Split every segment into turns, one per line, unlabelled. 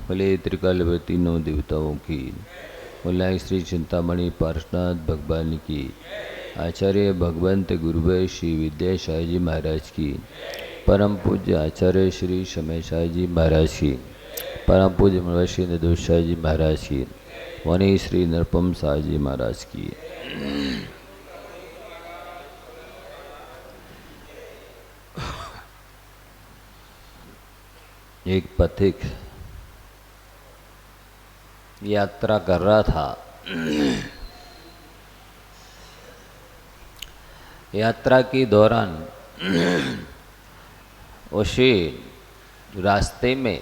बोले त्रिकालवती नौ देवताओं की, बोला श्री चिंतामणि पार्श्वनाथ भगवान की, आचार्य भगवंत गुरुदेव श्री विद्यासाई जी महाराज की, परम पूज्य आचार्य श्री समय साई जी महाराज की, परम पूज्य महर्षि निर्दोष साई जी महाराज की, वनी श्री नरपम साई जी महाराज की। एक पथिक यात्रा कर रहा था। यात्रा के दौरान उसे रास्ते में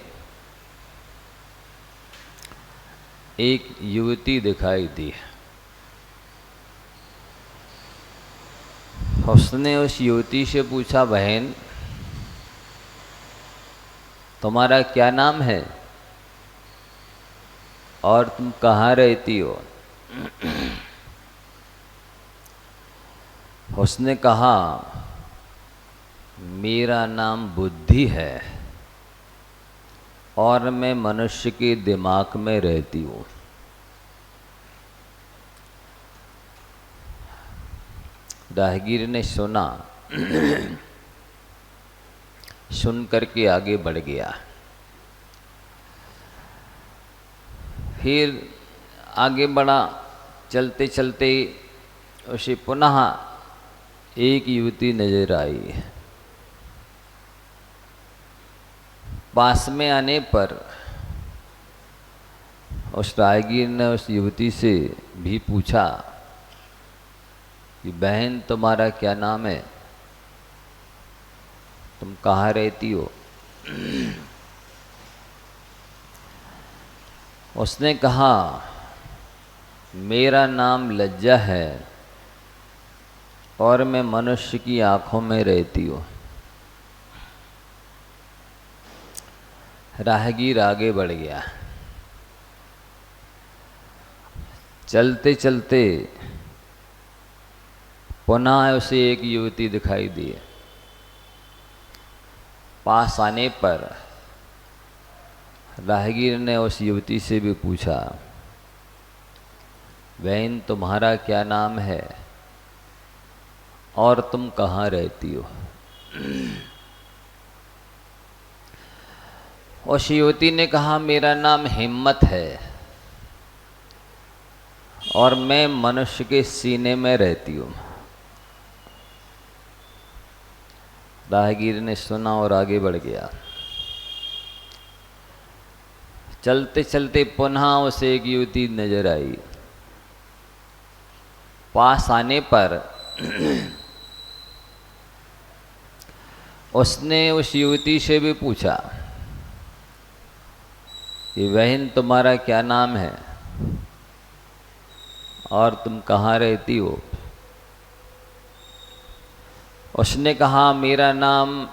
एक युवती दिखाई दी। उसने उस युवती से पूछा, बहन तुम्हारा क्या नाम है और तुम कहाँ रहती हो? उसने कहा, मेरा नाम बुद्धि है और मैं मनुष्य के दिमाग में रहती हूँ। राहगीर ने सुना, सुन करके आगे बढ़ गया। फिर आगे बढ़ा, चलते चलते उसे पुनः एक युवती नजर आई। पास में आने पर उस राहगीर ने उस युवती से भी पूछा कि बहन तुम्हारा क्या नाम है, तुम कहाँ रहती हो? उसने कहा, मेरा नाम लज्जा है और मैं मनुष्य की आंखों में रहती हूँ। राहगीर आगे बढ़ गया। चलते चलते पुनः उसे एक युवती दिखाई दी। पास आने पर राहगीर ने उस युवती से भी पूछा, बहन तुम्हारा क्या नाम है और तुम कहाँ रहती हो? उस युवती ने कहा, मेरा नाम हिम्मत है और मैं मनुष्य के सीने में रहती हूँ। राहगीर ने सुना और आगे बढ़ गया। चलते चलते पुनः उसे एक युवती नजर आई। पास आने पर उसने उस युवती से भी पूछा कि बहन तुम्हारा क्या नाम है और तुम कहाँ रहती हो? उसने कहा, मेरा नाम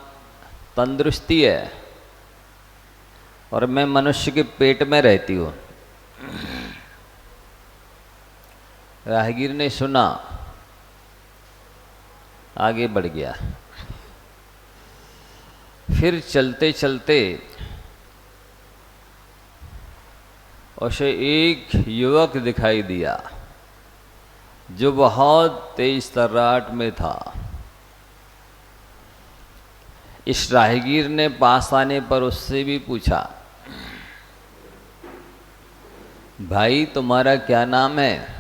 तंदुरुस्ती है और मैं मनुष्य के पेट में रहती हूँ। राहगीर ने सुना, आगे बढ़ गया। फिर चलते चलते उसे एक युवक दिखाई दिया जो बहुत तेज तर्राट में था। इस राहगीर ने पास आने पर उससे भी पूछा, भाई तुम्हारा क्या नाम है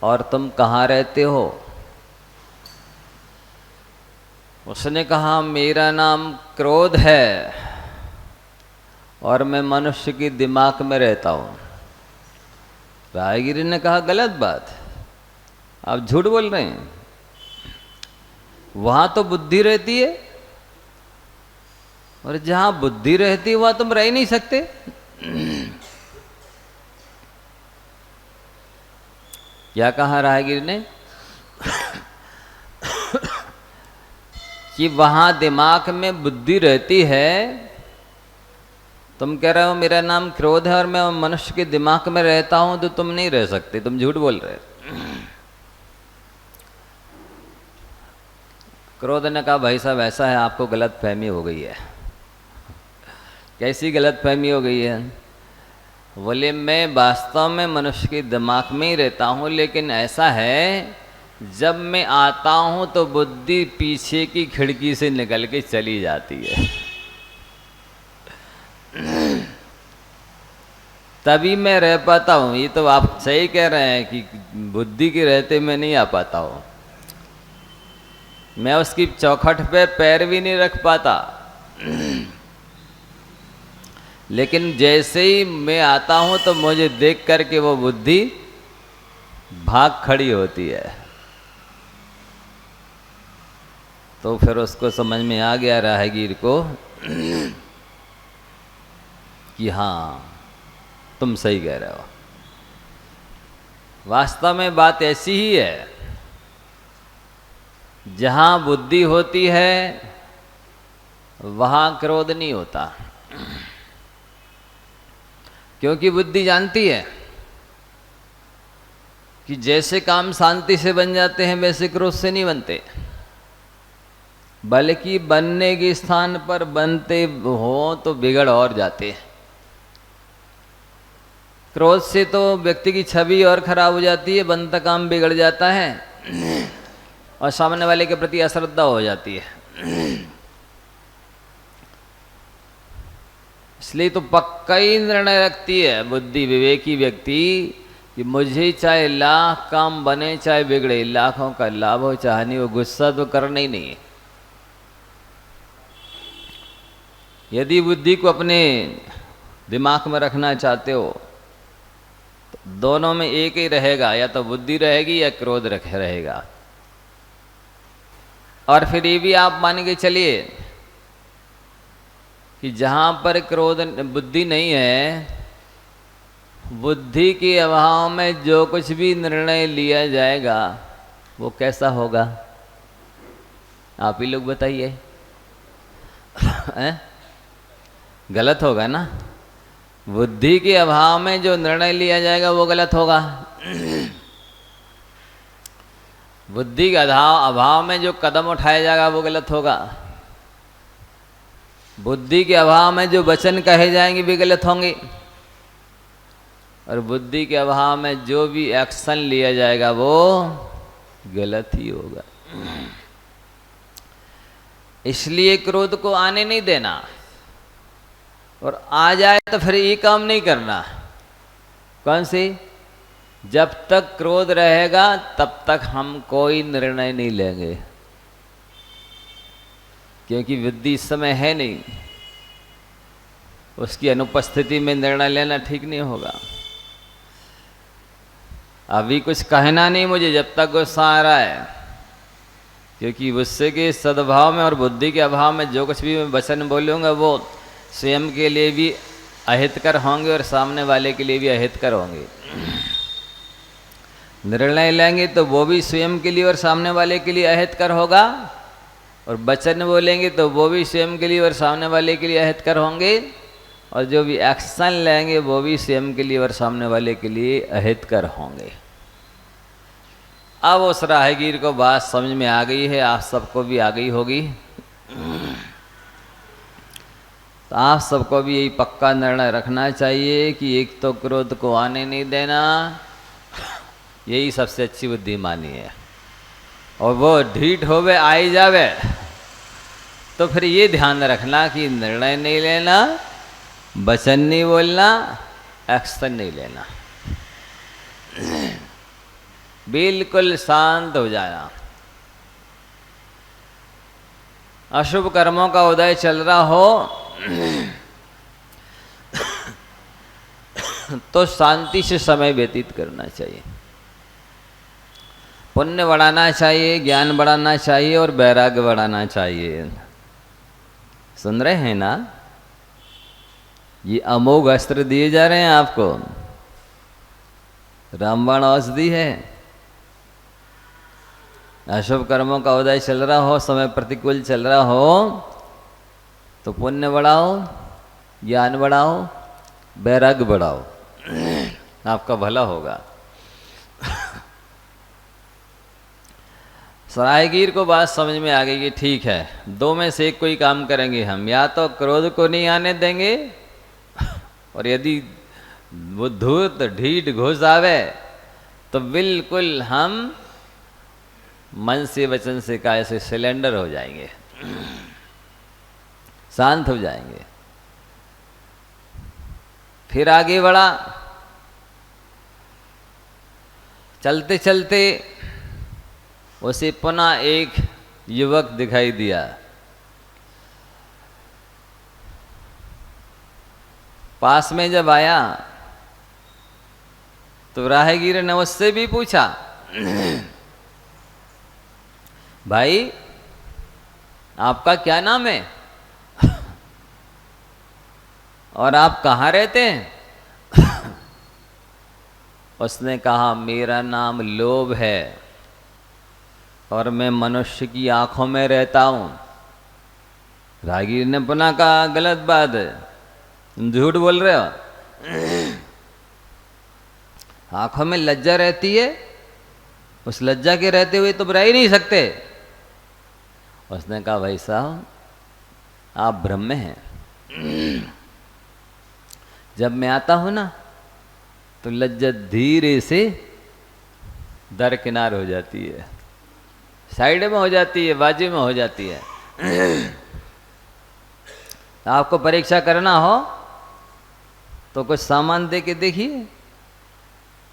और तुम कहाँ रहते हो? उसने कहा, मेरा नाम क्रोध है और मैं मनुष्य के दिमाग में रहता हूँ। राहगीर ने कहा, गलत बात, आप झूठ बोल रहे हैं। वहां तो बुद्धि रहती है और जहां बुद्धि रहती है वहां तुम रह ही नहीं सकते। क्या कहा राहगीर ने कि वहां दिमाग में बुद्धि रहती है। तुम कह रहे हो मेरा नाम क्रोध है और मैं मनुष्य के दिमाग में रहता हूं, तो तुम नहीं रह सकते, तुम झूठ बोल रहे हो। क्रोध ने कहा, भाई साहब ऐसा है, आपको गलत फहमी हो गई है। कैसी गलतफहमी हो गई है? बोले मैं वास्तव में मनुष्य के दिमाग में ही रहता हूँ, लेकिन ऐसा है जब मैं आता हूँ तो बुद्धि पीछे की खिड़की से निकल के चली जाती है, तभी मैं रह पाता हूँ। ये तो आप सही कह रहे हैं कि बुद्धि के रहते मैं नहीं आ पाता हूँ, मैं उसकी चौखट पे पैर भी नहीं रख पाता। लेकिन जैसे ही मैं आता हूँ तो मुझे देख करके वो बुद्धि भाग खड़ी होती है। तो फिर उसको समझ में आ गया राहगीर को कि हाँ तुम सही कह रहे हो। वास्तव में बात ऐसी ही है, जहाँ बुद्धि होती है वहाँ क्रोध नहीं होता, क्योंकि बुद्धि जानती है कि जैसे काम शांति से बन जाते हैं वैसे क्रोध से नहीं बनते, बल्कि बनने के स्थान पर बनते हो तो बिगड़ और जाते हैं। क्रोध से तो व्यक्ति की छवि और खराब हो जाती है, बनता काम बिगड़ जाता है और सामने वाले के प्रति अश्रद्धा हो जाती है। इसलिए तो पक्का ही निर्णय रखती है बुद्धि, विवेकी व्यक्ति, कि मुझे चाहे लाख काम बने चाहे बिगड़े, लाखों का लाभ हो चाहे नहीं, वो गुस्सा तो करना ही नहीं है। यदि बुद्धि को अपने दिमाग में रखना चाहते हो तो दोनों में एक ही रहेगा, या तो बुद्धि रहेगी या क्रोध रहेगा। और फिर ये भी आप मान के चलिए कि जहाँ पर क्रोध बुद्धि नहीं है, बुद्धि के अभाव में जो कुछ भी निर्णय लिया जाएगा वो कैसा होगा? आप ही लोग बताइए। गलत होगा ना? बुद्धि के अभाव में जो निर्णय लिया जाएगा वो गलत होगा। बुद्धि के अभाव में जो कदम उठाया जाएगा वो गलत होगा। बुद्धि के अभाव में जो वचन कहे जाएंगे भी गलत होंगे, और बुद्धि के अभाव में जो भी एक्शन लिया जाएगा वो गलत ही होगा। इसलिए क्रोध को आने नहीं देना, और आ जाए तो फिर ये काम नहीं करना। कौन सी? जब तक क्रोध रहेगा तब तक हम कोई निर्णय नहीं लेंगे, क्योंकि बुद्धि इस समय है नहीं, उसकी अनुपस्थिति में निर्णय लेना ठीक नहीं होगा। अभी कुछ कहना नहीं मुझे जब तक गुस्सा आ रहा है, क्योंकि गुस्से के सद्भाव में और बुद्धि के अभाव में जो कुछ भी मैं वचन बोलूँगा वो स्वयं के लिए भी अहितकर होंगे और सामने वाले के लिए भी अहितकर होंगे। निर्णय लेंगे तो वो भी स्वयं के लिए और सामने वाले के लिए अहितकर होगा, और वचन बोलेंगे तो वो भी स्वयं के लिए और सामने वाले के लिए अहितकर होंगे, और जो भी एक्शन लेंगे वो भी स्वयं के लिए और सामने वाले के लिए अहितकर होंगे। अब उस राहगीर को बात समझ में आ गई है, आप सबको भी आ गई होगी। तो आप सबको भी यही पक्का निर्णय रखना चाहिए कि एक तो क्रोध को आने नहीं देना, यही सबसे अच्छी बुद्धिमानी है। और वो ढीठ होवे आई जावे तो फिर ये ध्यान रखना कि निर्णय नहीं लेना, वचन नहीं बोलना, एक्शन नहीं लेना, बिल्कुल शांत हो जाना। अशुभ कर्मों का उदय चल रहा हो तो शांति से समय व्यतीत करना चाहिए, पुण्य बढ़ाना चाहिए, ज्ञान बढ़ाना चाहिए और वैराग्य बढ़ाना चाहिए। सुन रहे हैं ना? ये अमोघ अस्त्र दिए जा रहे हैं आपको, रामबाण औषधि है। अशुभ कर्मों का उदय चल रहा हो, समय प्रतिकूल चल रहा हो तो पुण्य बढ़ाओ, ज्ञान बढ़ाओ, वैराग्य बढ़ाओ, आपका भला होगा। राहगीर को बात समझ में आ गई कि ठीक है, दो में से एक कोई काम करेंगे हम, या तो क्रोध को नहीं आने देंगे और यदि वो धूर्त ढीठ घुस आवे तो बिल्कुल हम मन से वचन से काया से सिलेंडर हो जाएंगे, शांत हो जाएंगे। फिर आगे बढ़ा, चलते चलते उसे पुनः एक युवक दिखाई दिया। पास में जब आया तो राहगीर ने उससे भी पूछा, भाई आपका क्या नाम है और आप कहाँ रहते हैं? उसने कहा, मेरा नाम लोभ है और मैं मनुष्य की आंखों में रहता हूं। राहगीर ने पुनः कहा, गलत बात है, तुम झूठ बोल रहे हो। आंखों में लज्जा रहती है, उस लज्जा के रहते हुए तो बुरा ही नहीं सकते। उसने कहा, भाई साहब आप भ्रम में हैं। जब मैं आता हूं ना तो लज्जा धीरे से दरकिनार हो जाती है, साइड में हो जाती है, बाजू में हो जाती है। आपको परीक्षा करना हो तो कुछ सामान दे के देखिए,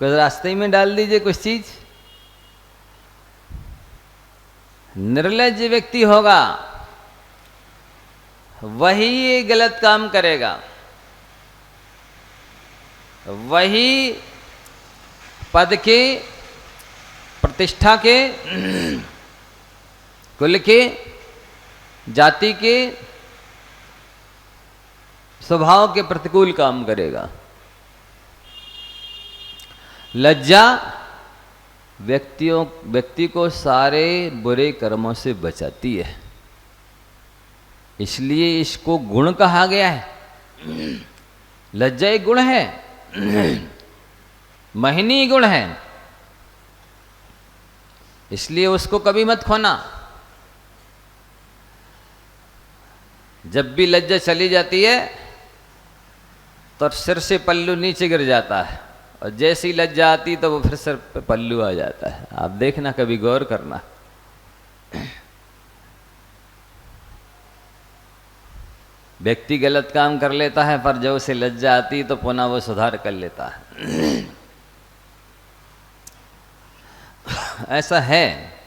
कुछ रास्ते में डाल दीजिए कुछ चीज। निर्लज्ज व्यक्ति होगा वही ये गलत काम करेगा, वही पद के, प्रतिष्ठा के, कुल के, जाति के, स्वभाव के प्रतिकूल काम करेगा। लज्जा व्यक्ति को सारे बुरे कर्मों से बचाती है, इसलिए इसको गुण कहा गया है। लज्जा एक गुण है, महिनी गुण है, इसलिए उसको कभी मत खोना। जब भी लज्जा चली जाती है तो सिर से पल्लू नीचे गिर जाता है, और जैसी लज्जा आती तो वो फिर सिर पे पल्लू आ जाता है। आप देखना, कभी गौर करना। व्यक्ति गलत काम कर लेता है, पर जब उसे लज्जा आती तो पुनः वो सुधार कर लेता है। ऐसा है।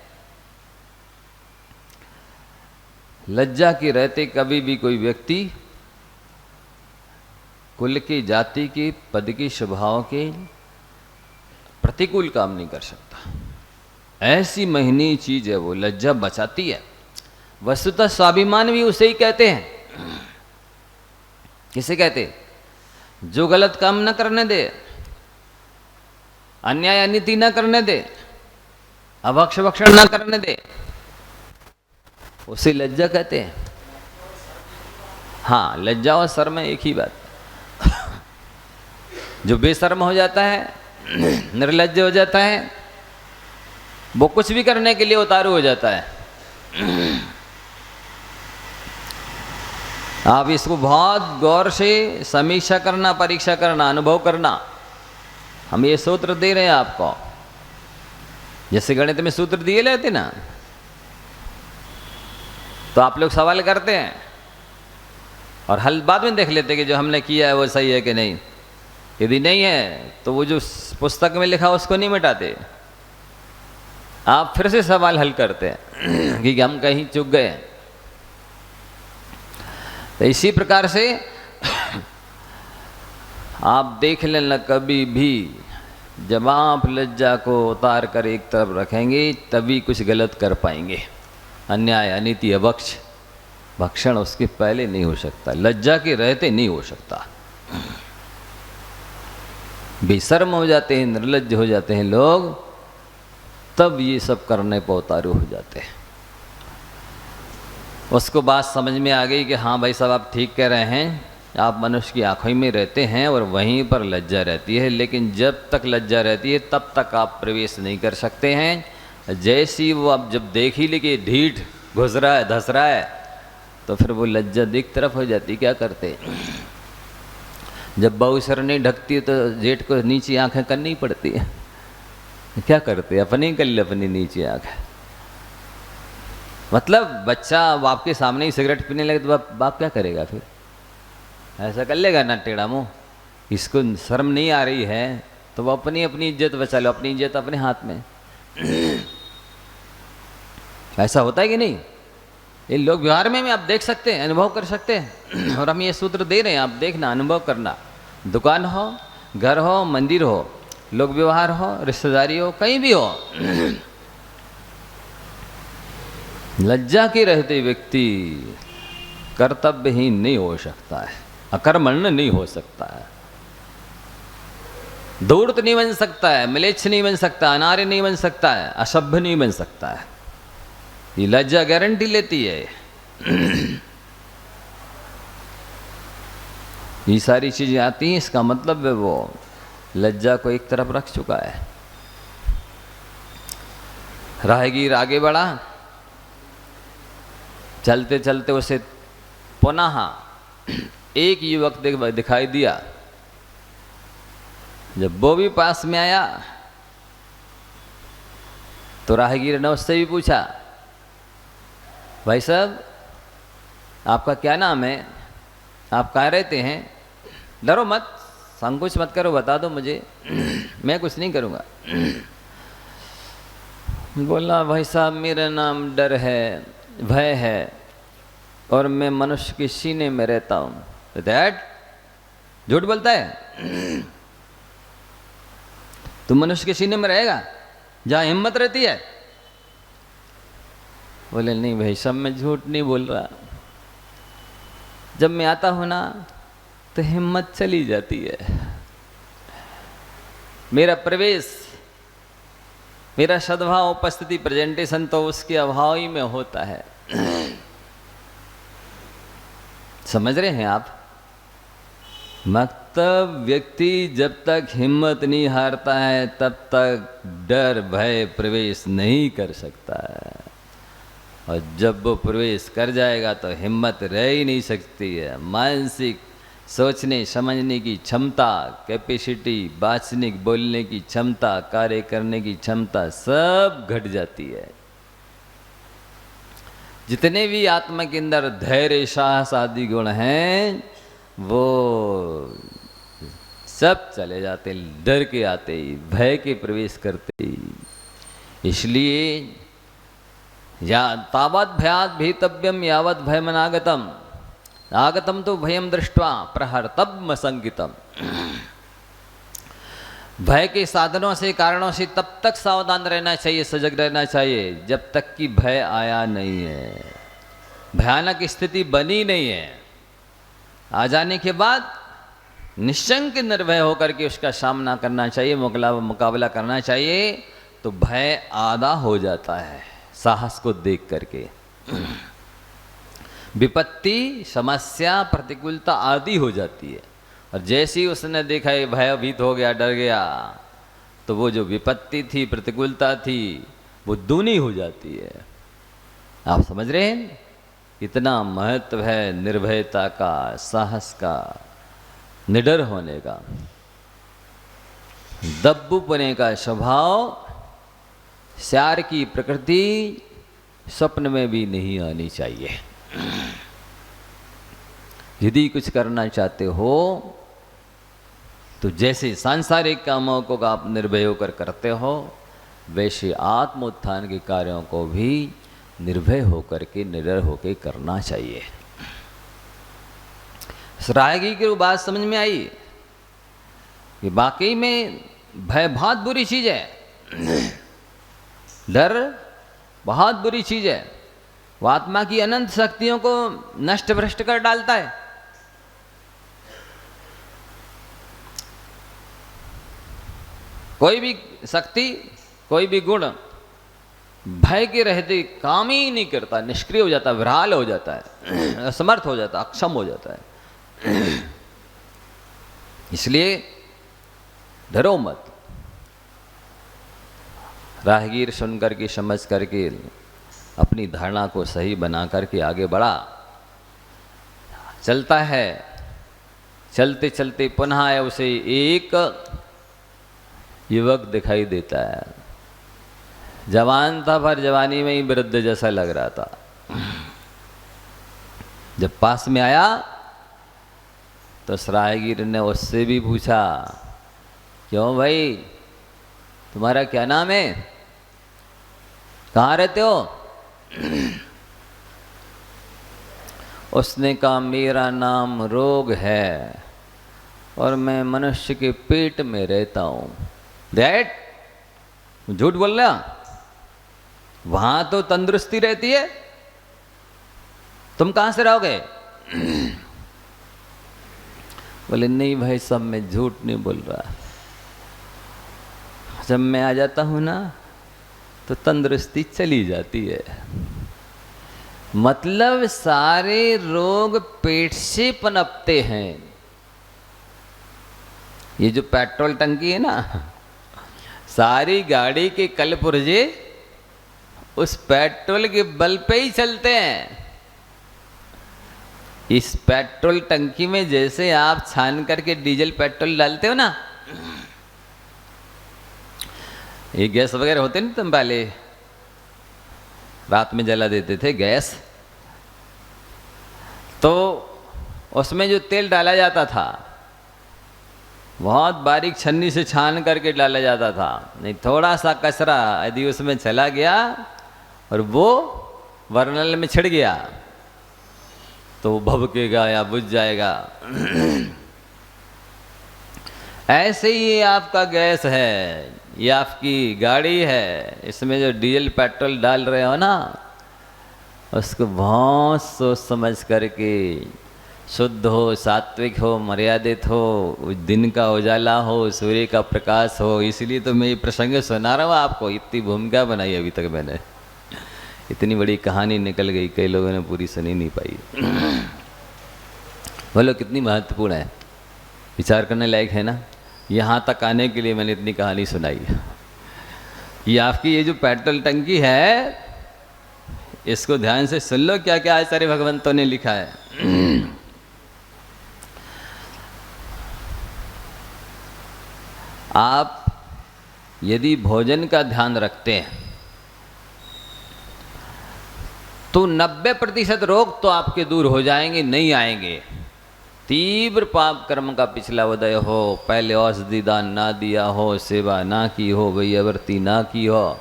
लज्जा के रहते कभी भी कोई व्यक्ति कुल की, जाति की, पद की, स्वभाव के प्रतिकूल काम नहीं कर सकता। ऐसी महीनी चीज है वो, लज्जा बचाती है। वस्तुतः स्वाभिमान भी उसे ही कहते हैं। किसे कहते? जो गलत काम न करने दे, अन्याय अनीति न करने दे, अभक्ष भक्षण न करने दे, उसे लज्जा कहते हैं। हाँ, लज्जा और शर्म एक ही बात। जो बेशर्म हो जाता है, निर्लज्ज हो जाता है, वो कुछ भी करने के लिए उतारू हो जाता है। आप इसको बहुत गौर से समीक्षा करना, परीक्षा करना, अनुभव करना। हम ये सूत्र दे रहे हैं आपको, जैसे गणित में सूत्र दिए लेते ना, तो आप लोग सवाल करते हैं और हल बाद में देख लेते कि जो हमने किया है वो सही है कि नहीं। यदि नहीं है तो वो जो पुस्तक में लिखा उसको नहीं मिटाते, आप फिर से सवाल हल करते हैं कि हम कहीं चूक गए। तो इसी प्रकार से आप देख लेना, कभी भी जब आप लज्जा को उतार कर एक तरफ रखेंगे तभी कुछ गलत कर पाएंगे। अन्याय, अनीति, अभक्ष भक्षण उसके पहले नहीं हो सकता, लज्जा के रहते नहीं हो सकता। बेशर्म हो जाते हैं, निर्लज्ज हो जाते हैं लोग, तब ये सब करने पर उतारू हो जाते हैं। उसको बात समझ में आ गई कि हाँ भाई साहब आप ठीक कह रहे हैं, आप मनुष्य की आंखों में रहते हैं और वहीं पर लज्जा रहती है, लेकिन जब तक लज्जा रहती है तब तक आप प्रवेश नहीं कर सकते हैं। जैसी वो अब जब देख ही ली कि ढीठ घुस रहा है, धस रहा है, तो फिर वो लज्जा एक तरफ हो जाती। क्या करते, जब बहू सर नहीं ढकती है तो जेठ को नीची आंखें करनी पड़ती है। क्या करते, अपनी कर ले अपनी नीची आंखें। मतलब बच्चा बाप के सामने ही सिगरेट पीने लगे तो बाप क्या करेगा फिर? ऐसा कर लेगा ना टेढ़ा मुंह। इसको शर्म नहीं आ रही है तो वो अपनी अपनी इज्जत बचा लो, अपनी इज्जत अपने हाथ में। ऐसा होता है कि नहीं? ये लोग व्यवहार में आप देख सकते हैं, अनुभव कर सकते हैं। और हम ये सूत्र दे रहे हैं, आप देखना, अनुभव करना। दुकान हो, घर हो, मंदिर हो, लोग व्यवहार हो, रिश्तेदारी हो, कहीं भी हो, लज्जा के रहते व्यक्ति कर्तव्यहीन नहीं हो सकता है, अकर्मण्य नहीं हो सकता है, धूर्त नहीं बन सकता है, म्लेच्छ नहीं बन सकता, अनार्य नहीं बन सकता है, असभ्य नहीं बन सकता है। ये लज्जा गारंटी लेती है। ये सारी चीजें आती हैं, इसका मतलब है वो लज्जा को एक तरफ रख चुका है। राहगीर आगे बढ़ा, चलते चलते उसे पुनः एक युवक दिखाई दिया। जब वो भी पास में आया तो राहगीर ने उससे भी पूछा, भाई साहब आपका क्या नाम है, आप कहाँ रहते हैं? डरो मत, संकोच मत करो, बता दो मुझे, मैं कुछ नहीं करूँगा। बोला, भाई साहब मेरा नाम डर है, भय है, और मैं मनुष्य के सीने में रहता हूँ। तो दैट झूठ बोलता है? तुम मनुष्य के सीने में रहेगा जहाँ हिम्मत रहती है? बोले, नहीं भाई साहब मैं झूठ नहीं बोल रहा, जब मैं आता हूं ना तो हिम्मत चली जाती है। मेरा प्रवेश, मेरा सद्भाव, उपस्थिति, प्रेजेंटेशन तो उसके अभाव ही में होता है। समझ रहे हैं आप? मतलब व्यक्ति जब तक हिम्मत नहीं हारता है तब तक डर भय प्रवेश नहीं कर सकता है, और जब वो प्रवेश कर जाएगा तो हिम्मत रह ही नहीं सकती है। मानसिक सोचने समझने की क्षमता, कैपेसिटी, वाचनिक बोलने की क्षमता, कार्य करने की क्षमता सब घट जाती है। जितने भी आत्मा के अंदर धैर्य, साहस आदि गुण हैं वो सब चले जाते, डर के आते ही, भय के प्रवेश करते ही। इसलिए या तावत भयात भीतव्यम यावत भयमनागतम, आगतम तो भयम दृष्ट्वा प्रहर्तव्य संगितम। भय के साधनों से, कारणों से तब तक सावधान रहना चाहिए, सजग रहना चाहिए जब तक कि भय आया नहीं है, भयानक स्थिति बनी नहीं है। आ जाने के बाद निश्चंक निर्भय होकर के उसका सामना करना चाहिए, मुकाबला करना चाहिए, तो भय आधा हो जाता है साहस को देख करके। विपत्ति, समस्या, प्रतिकूलता आदि हो जाती है, और जैसे ही उसने देखा ये भयभीत हो गया, डर गया, तो वो जो विपत्ति थी, प्रतिकूलता थी, वो दूनी हो जाती है। आप समझ रहे हैं? इतना महत्व है निर्भयता का, साहस का, निडर होने का। दब्बूपने का स्वभाव, श्यार की प्रकृति स्वप्न में भी नहीं आनी चाहिए। यदि कुछ करना चाहते हो तो जैसे सांसारिक कामों को आप निर्भय होकर करते हो, वैसे आत्म उत्थान के कार्यों को भी निर्भय होकर के, निडर होकर करना चाहिए। राहगीर की बात समझ में आई कि वाकई में भय बहुत बुरी चीज है, डर बहुत बुरी चीज है। वो आत्मा की अनंत शक्तियों को नष्ट भ्रष्ट कर डालता है। कोई भी शक्ति, कोई भी गुण भय के रहते काम ही नहीं करता, निष्क्रिय हो जाता है, विह्वल हो जाता है, असमर्थ हो जाता है, अक्षम हो जाता है। इसलिए डरो मत, राहगीर सुन करके समझ करके अपनी धारणा को सही बना करके आगे बढ़ा, चलता है। चलते चलते पुनः उसे एक युवक दिखाई देता है। जवान था पर जवानी में ही वृद्ध जैसा लग रहा था। जब पास में आया तो राहगीर ने उससे भी पूछा, क्यों भाई, तुम्हारा क्या नाम है, कहाँ रहते हो? उसने कहा, मेरा नाम रोग है और मैं मनुष्य के पेट में रहता हूं। दैट झूठ बोल रहा, वहां तो तंदुरुस्ती रहती है, तुम कहां से रहोगे? बोले, नहीं भाई साहब, मैं झूठ नहीं बोल रहा। जब मैं आ जाता हूं ना तो तंदुरुस्ती चली जाती है। मतलब सारे रोग पेट से पनपते हैं। ये जो पेट्रोल टंकी है ना, सारी गाड़ी के कल पुर्जे उस पेट्रोल के बल पे ही चलते हैं। इस पेट्रोल टंकी में जैसे आप छान करके डीजल पेट्रोल डालते हो ना, ये गैस वगैरह होते नहीं, तुम पहले रात में जला देते थे गैस, तो उसमें जो तेल डाला जाता था बहुत बारीक छन्नी से छान करके डाला जाता था। नहीं, थोड़ा सा कचरा यदि उसमें चला गया और वो बर्नल में छिड़ गया तो वो भभकेगा या बुझ जाएगा। ऐसे ही ये आपका गैस है, ये आपकी गाड़ी है, इसमें जो डीजल पेट्रोल डाल रहे हो ना, उसको बहुत सोच समझ करके, शुद्ध हो, सात्विक हो, मर्यादित हो, दिन का उजाला हो, सूर्य का प्रकाश हो। इसलिए तो मैं ये प्रसंग सुना रहा हूँ आपको। इतनी भूमिका बनाई अभी तक मैंने, इतनी बड़ी कहानी निकल गई, कई लोगों ने पूरी सुनी नहीं पाई। बोलो कितनी महत्वपूर्ण है, विचार करने लायक है ना। यहाँ तक आने के लिए मैंने इतनी कहानी सुनाई। ये आपकी ये जो पेट्रोल टंकी है, इसको ध्यान से सुन लो, क्या क्या आचार्य भगवंतों ने लिखा है। आप यदि भोजन का ध्यान रखते हैं तो 90% रोग तो आपके दूर हो जाएंगे, नहीं आएंगे। तीव्र पाप कर्म का पिछला उदय हो, पहले औषधि दान ना दिया हो, सेवा ना की हो, वैयावर्ती ना की हो,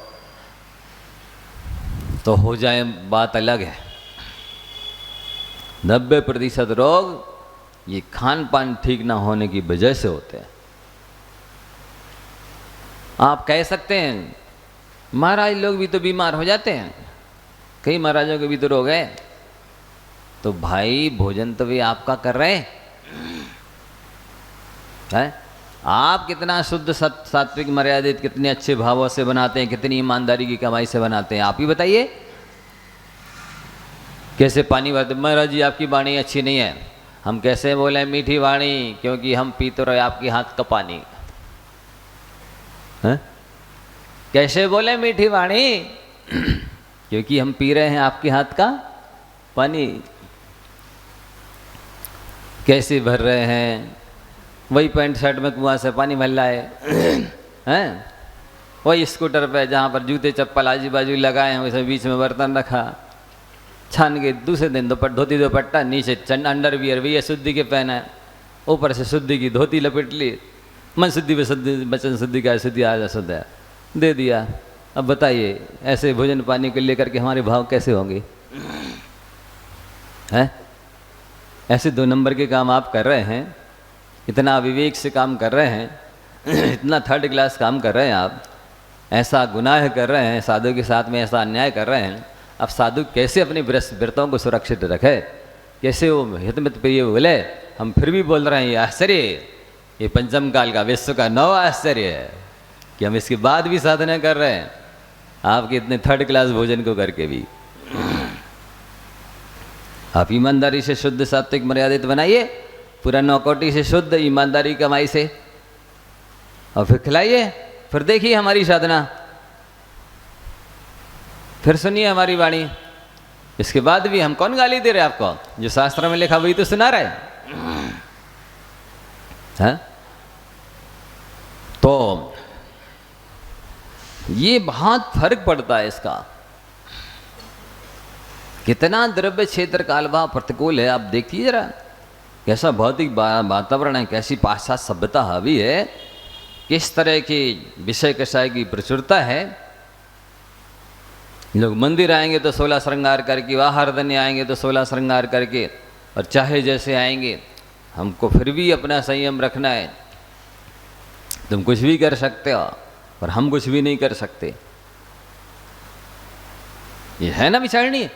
तो हो जाए बात अलग है। 90% रोग ये खान पान ठीक ना होने की वजह से होते हैं। आप कह सकते हैं महाराज लोग भी तो बीमार हो जाते हैं, कई महाराजों के भी तो रोग है। तो भाई भोजन तो भी आपका कर रहे हैं, आप कितना शुद्ध सात्विक मर्यादित, कितने अच्छे भावों से बनाते हैं, कितनी ईमानदारी की कमाई से बनाते हैं, आप ही बताइए। कैसे पानी भरते, महाराज जी आपकी वाणी अच्छी नहीं है। हम कैसे बोले मीठी वाणी, क्योंकि हम पीते रहे आपके हाथ का पानी। है? कैसे बोले मीठी वाणी, क्योंकि हम पी रहे हैं आपके हाथ का पानी। कैसे भर रहे हैं, वही पैंट शर्ट में कुआं से पानी भर लाए हैं, वही स्कूटर पे जहाँ पर जूते चप्पल आजू बाजू लगाए हैं, वैसे बीच में बर्तन रखा, छान के दूसरे दिन धोती दुपट्टा, नीचे अंडरवियर भी शुद्धि के पहना है, ऊपर से शुद्धि की धोती लपेट ली, मन शुद्धि वचन शुद्धि का शुद्धि आज अशुद्ध है दे दिया। अब बताइए ऐसे भोजन पानी को लेकर के हमारे भाव कैसे होंगे? हैं? ऐसे 2 नंबर के काम आप कर रहे हैं, इतना विवेक से काम कर रहे हैं, इतना 3rd क्लास काम कर रहे हैं आप, ऐसा गुनाह कर रहे हैं, साधु के साथ में ऐसा अन्याय कर रहे हैं। अब साधु कैसे अपने व्रतों को सुरक्षित रखे, कैसे वो हितमित प्रिय बोले? हम फिर भी बोल रहे हैं ये आश्चर्य, ये पंचम काल का विश्व का 9वां आश्चर्य है कि हम इसके बाद भी साधना कर रहे हैं, आपके इतने 3rd क्लास भोजन को करके भी। आप ईमानदारी से शुद्ध सात्विक मर्यादित बनाइए, पूरा 9 कोटि से शुद्ध ईमानदारी कमाई से, और फिर खिलाइए, फिर देखिए हमारी साधना
फिर सुनिए हमारी वाणी। इसके बाद भी हम कौन गाली दे रहे आपको? जो शास्त्र में लिखा वही तो सुना रहे हैं। तो ये बहुत फर्क पड़ता है इसका। कितना द्रव्य क्षेत्र काल भाव प्रतिकूल है। आप देखिए जरा कैसा भौतिक वातावरण है, कैसी पाश्चात्य सभ्यता हावी है, किस तरह की विषय कषाय की प्रचुरता है। लोग मंदिर आएंगे तो 16 श्रृंगार करके, बाहर धन्य आएंगे तो 16 श्रृंगार करके, और चाहे जैसे आएंगे। हमको फिर भी अपना संयम रखना है। तुम कुछ भी कर सकते हो पर हम कुछ भी नहीं कर सकते। ये है ना विचारणी।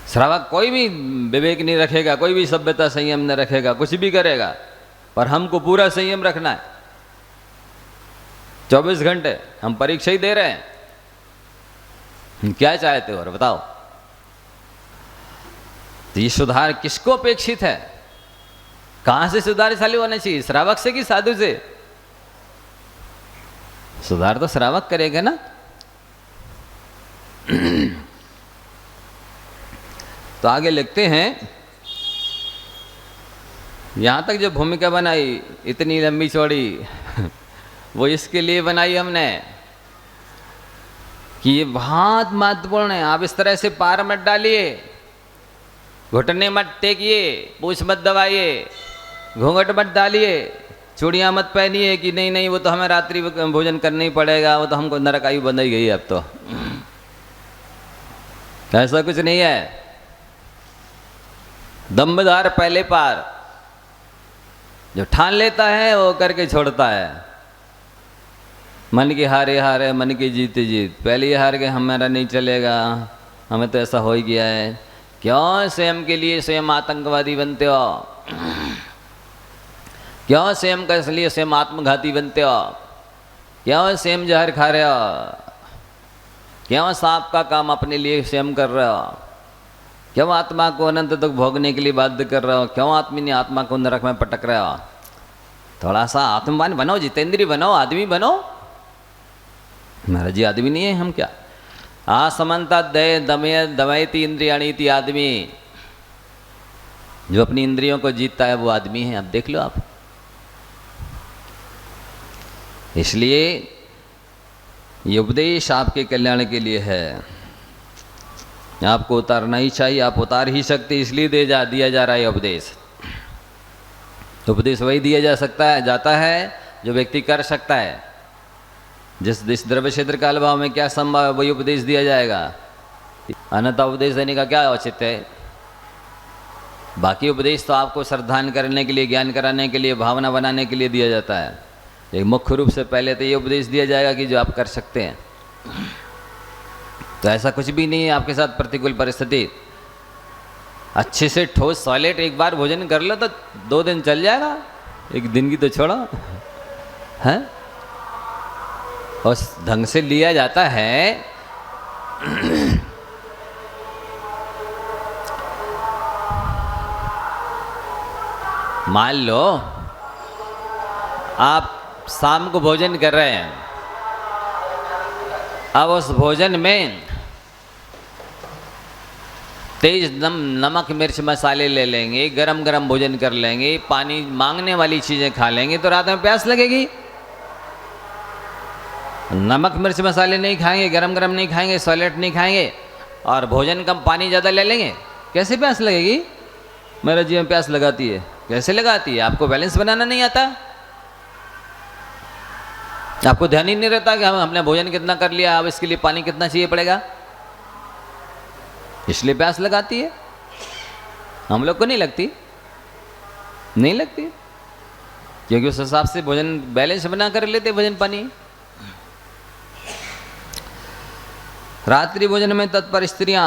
श्रावक कोई भी विवेक नहीं रखेगा, कोई भी सभ्यता संयम न रखेगा, कुछ भी करेगा, पर हमको पूरा संयम रखना है। 24 घंटे हम परीक्षा ही दे रहे हैं। क्या चाहते हो और बताओ? तो ये सुधार किसको अपेक्षित है? कहां से सुधार चालू होना चाहिए? श्रावक से कि साधु से? सुधार तो श्रावक करेगा ना। तो आगे लिखते हैं, यहां तक जो भूमिका बनाई इतनी लंबी चौड़ी वो इसके लिए बनाई हमने कि ये बहुत महत्वपूर्ण है। आप इस तरह से पार मत डालिए, घुटने मत टेकिए, पूछ मत दबाइए, घूंघट मत डालिए, चूड़ियाँ मत पहनिए कि नहीं नहीं वो तो हमें रात्रि भोजन करना ही पड़ेगा, वो तो हमको नरक आयु बंधाई गई अब तो। ऐसा कुछ नहीं है। दम्बदार पहले पार, जो ठान लेता है वो करके छोड़ता है। मन की हारे हारे, मन की जीते जीत। पहले ही हार गए, हमारा नहीं चलेगा, हमें तो ऐसा हो ही गया है। क्यों स्वयं के लिए स्वयं आतंकवादी बनते हो? क्यों स्वयं के लिए स्वयं आत्मघाती बनते हो? क्यों स्वयं जहर खा रहे हो? क्यों सांप का काम अपने लिए स्वयं कर रहे हो? क्यों आत्मा को अनंत तक भोगने के लिए बाध्य कर रहे हो? क्यों आत्मा को नरक में पटक रहे हो? थोड़ा सा आत्मवान बनो, जितेंद्रीय बनो, आदमी बनो। महाराज जी आदमी नहीं है हम क्या? असमंता दय दमय दमयती इंद्रियाणी थी आदमी। जो अपनी इंद्रियों को जीतता है वो आदमी है। अब देख लो आप। इसलिए ये उपदेश आपके कल्याण के लिए है। आपको उतारना ही चाहिए, आप उतार ही सकते, इसलिए दिया जा रहा है उपदेश। उपदेश वही दिया जा सकता है, जाता है जो व्यक्ति कर सकता है। जिस द्रव्य क्षेत्र काल भाव में क्या संभव है वही उपदेश दिया जाएगा। अन्यथा उपदेश देने का क्या औचित्य है? बाकी उपदेश तो आपको श्रद्धान करने के लिए, ज्ञान कराने के लिए, भावना बनाने के लिए दिया जाता है। एक मुख्य रूप से पहले तो ये उपदेश दिया जाएगा कि जो आप कर सकते हैं। तो ऐसा कुछ भी नहीं है आपके साथ प्रतिकूल परिस्थिति। अच्छे से ठोस सॉलिड एक बार भोजन कर लो तो 2 दिन चल जाएगा, एक दिन की तो छोड़ो है। और ढंग से लिया जाता है। मान लो आप शाम को भोजन कर रहे हैं, अब उस भोजन में तेज नमक मिर्च मसाले ले लेंगे, गरम गरम भोजन कर लेंगे, पानी मांगने वाली चीज़ें खा लेंगे तो रात में प्यास लगेगी। नमक मिर्च मसाले नहीं खाएंगे, गरम गरम नहीं खाएंगे, सॉलिड नहीं खाएंगे और भोजन कम पानी ज़्यादा ले लेंगे, कैसे प्यास लगेगी? मेरे जीवन प्यास लगाती है। कैसे लगाती है? आपको बैलेंस बनाना नहीं आता। आपको ध्यान ही नहीं रहता कि हमने भोजन कितना कर लिया, अब इसके लिए पानी कितना चाहिए पड़ेगा, इसलिए प्यास लगाती है। हम लोग को नहीं लगती, नहीं लगती, क्योंकि उस हिसाब से भोजन बैलेंस बना कर लेते भोजन पानी। रात्रि भोजन में तत्पर स्त्रियां,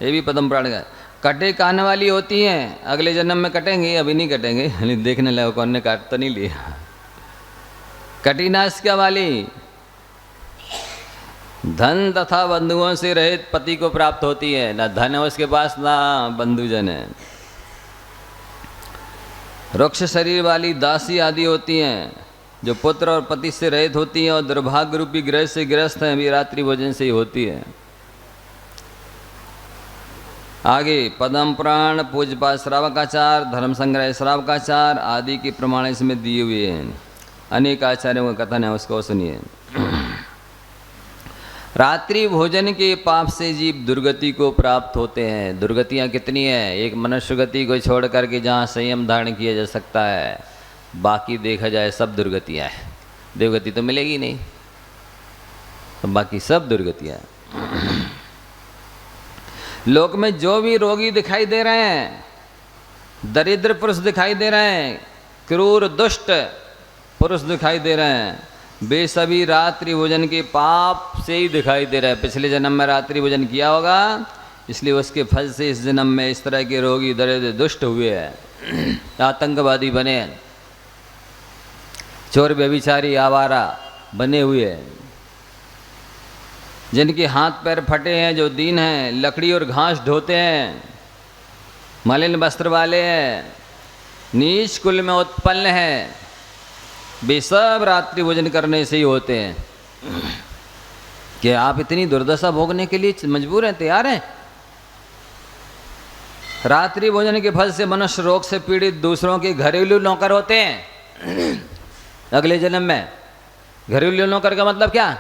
ये भी पदम प्राण का कटे खाने वाली होती हैं। अगले जन्म में कटेंगे, अभी नहीं कटेंगे। देखने लगे कौन ने काट तो नहीं लिया। कटिनाशिका वाली, धन तथा बंधुओं से रहित पति को प्राप्त होती है। ना धन है उसके पास, ना बंधुजन है। रुक्ष शरीर वाली दासी आदि होती हैं। जो पुत्र और पति से रहित होती हैं और दुर्भाग्य रूपी ग्रह से ग्रस्त हैं, अभी रात्रि भोजन से ही होती है। आगे पद्म पुराण, पूज्यपाद श्रावकाचार, धर्म संग्रह श्रावकाचार आदि के प्रमाण इसमें दिए हुए हैं। अनेक आचार्यों का कथन है, उसको सुनिए। रात्रि भोजन के पाप से जीव दुर्गति को प्राप्त होते हैं। दुर्गतियाँ कितनी हैं? एक मनुष्य गति को छोड़ करके जहाँ संयम धारण किया जा सकता है, बाकी देखा जाए सब दुर्गतियाँ हैं। देवगति तो मिलेगी नहीं, तो बाकी सब दुर्गतियाँ हैं। लोक में जो भी रोगी दिखाई दे रहे हैं, दरिद्र पुरुष दिखाई दे रहे हैं, क्रूर दुष्ट पुरुष दिखाई दे रहे हैं, वे सभी रात्रि भोजन के पाप से ही दिखाई दे रहे हैं। पिछले जन्म में रात्रि भोजन किया होगा, इसलिए उसके फल से इस जन्म में इस तरह के रोगी दरिद्र दुष्ट हुए हैं, आतंकवादी बने हैं, चोर व्यभिचारी आवारा बने हुए हैं, जिनके हाथ पैर फटे हैं, जो दीन हैं, लकड़ी और घास ढोते हैं, मलिन वस्त्र वाले हैं, नीच कुल में उत्पन्न हैं, वे सब रात्रि भोजन करने से ही होते हैं। कि आप इतनी दुर्दशा भोगने के लिए मजबूर हैं, तैयार हैं? रात्रि भोजन के फल से मनुष्य रोग से पीड़ित दूसरों के घरेलू नौकर होते हैं। अगले जन्म में घरेलू नौकर का मतलब क्या?